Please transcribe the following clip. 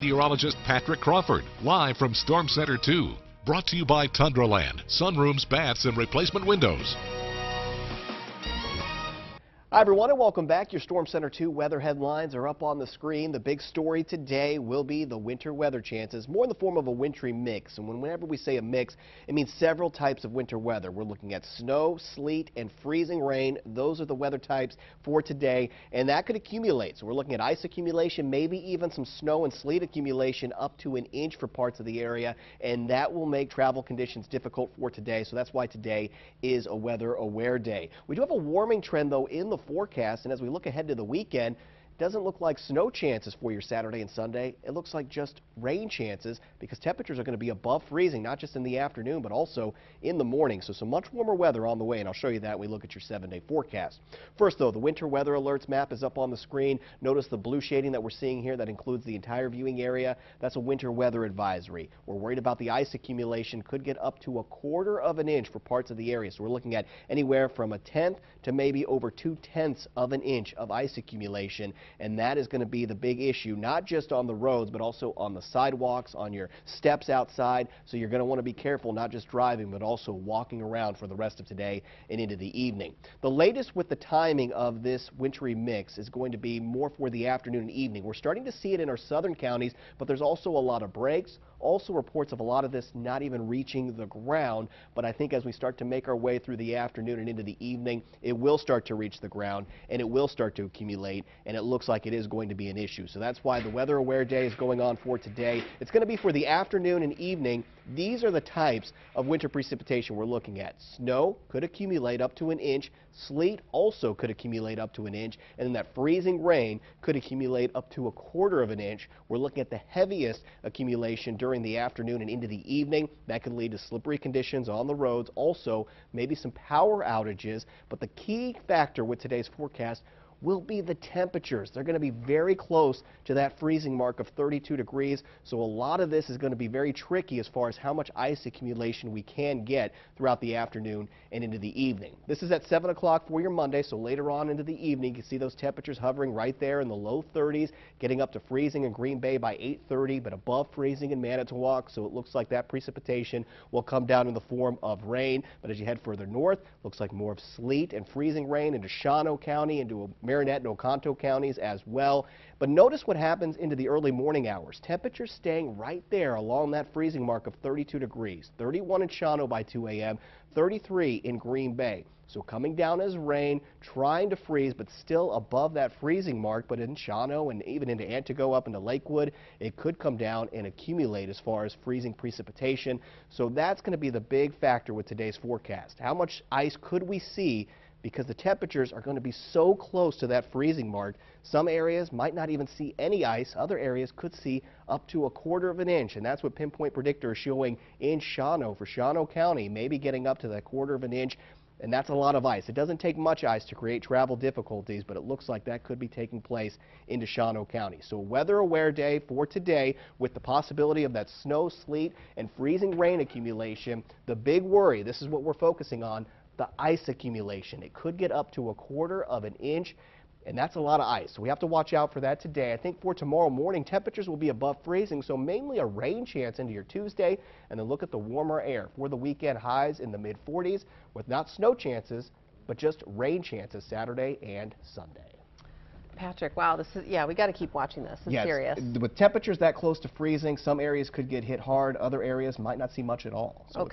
Meteorologist Patrick Crawford, live from Storm Center 2. Brought to you by Tundraland, sunrooms, baths, and replacement windows. Hi everyone and welcome back. Your Storm Center 2 weather headlines are up on the screen. The big story today will be the winter weather chances, more in the form of a wintry mix. And whenever we say a mix, it means several types of winter weather. We're looking at snow, sleet, and freezing rain. Those are the weather types for today, and that could accumulate. So we're looking at ice accumulation, maybe even some snow and sleet accumulation up to an inch for parts of the area, and that will make travel conditions difficult for today. So that's why today is a weather aware day. We do have a warming trend though in the forecast, and as we look ahead to the weekend, it doesn't look like snow chances for your Saturday and Sunday. It looks like just rain chances because temperatures are going to be above freezing, not just in the afternoon, but also in the morning. So some much warmer weather on the way, and I'll show you that when we look at your 7-day forecast. First, though, the winter weather alerts map is up on the screen. Notice the blue shading that we're seeing here that includes the entire viewing area. That's a winter weather advisory. We're worried about the ice accumulation. Could get up to 1/4 of an inch for parts of the area. So we're looking at anywhere from 1/10 to maybe over 2/10 of an inch of ice accumulation. And that is going to be the big issue, not just on the roads, but also on the sidewalks, on your steps outside. So you're going to want to be careful, not just driving, but also walking around for the rest of today and into the evening. The latest with the timing of this wintry mix is going to be more for the afternoon and evening. We're starting to see it in our southern counties, but there's also a lot of breaks. Also reports of a lot of this not even reaching the ground, but I think as we start to make our way through the afternoon and into the evening, it will start to reach the ground and it will start to accumulate, and it looks like it is going to be an issue. So that's why the weather aware day is going on for today. It's going to be for the afternoon and evening. These are the types of winter precipitation we're looking at. Snow could accumulate up to an inch. Sleet also could accumulate up to an inch. And then that freezing rain could accumulate up to 1/4 of an inch. We're looking at the heaviest accumulation during the afternoon and into the evening. That could lead to slippery conditions on the roads. Also, maybe some power outages. But the key factor with today's forecast will be the temperatures. They're going to be very close to that freezing mark of 32 degrees, so a lot of this is going to be very tricky as far as how much ice accumulation we can get throughout the afternoon and into the evening. This is at 7 o'clock for your Monday, so later on into the evening, you can see those temperatures hovering right there in the low 30s, getting up to freezing in Green Bay by 8:30, but above freezing in Manitowoc, so it looks like that precipitation will come down in the form of rain. But as you head further north, looks like more of sleet and freezing rain into Shawano County, into Marinette and Oconto counties as well. But notice what happens into the early morning hours. Temperatures staying right there along that freezing mark of 32 degrees. 31 in Shawano by 2 a.m., 33 in Green Bay. So coming down as rain, trying to freeze, but still above that freezing mark. But in Shawano and even into Antigo up into Lakewood, it could come down and accumulate as far as freezing precipitation. So that's going to be the big factor with today's forecast. How much ice could we see? Because the temperatures are going to be so close to that freezing mark. Some areas might not even see any ice. Other areas could see up to 1/4 of an inch, and that's what Pinpoint Predictor is showing in Shawano for Shawano County, maybe getting up to that 1/4 of an inch, and that's a lot of ice. It doesn't take much ice to create travel difficulties, but it looks like that could be taking place into Shawano County. So weather aware day for today with the possibility of that snow, sleet, and freezing rain accumulation. The big worry, this is what we're focusing on, the ice accumulation. It could get up to 1/4 of an inch, and that's a lot of ice. So we have to watch out for that today. I think for tomorrow morning, temperatures will be above freezing, so mainly a rain chance into your Tuesday, and then look at the warmer air. For the weekend, highs in the mid-40s with not snow chances, but just rain chances Saturday and Sunday. Patrick, wow, this is, yeah, we got to keep watching this. It's serious. With temperatures that close to freezing, some areas could get hit hard. Other areas might not see much at all. So okay.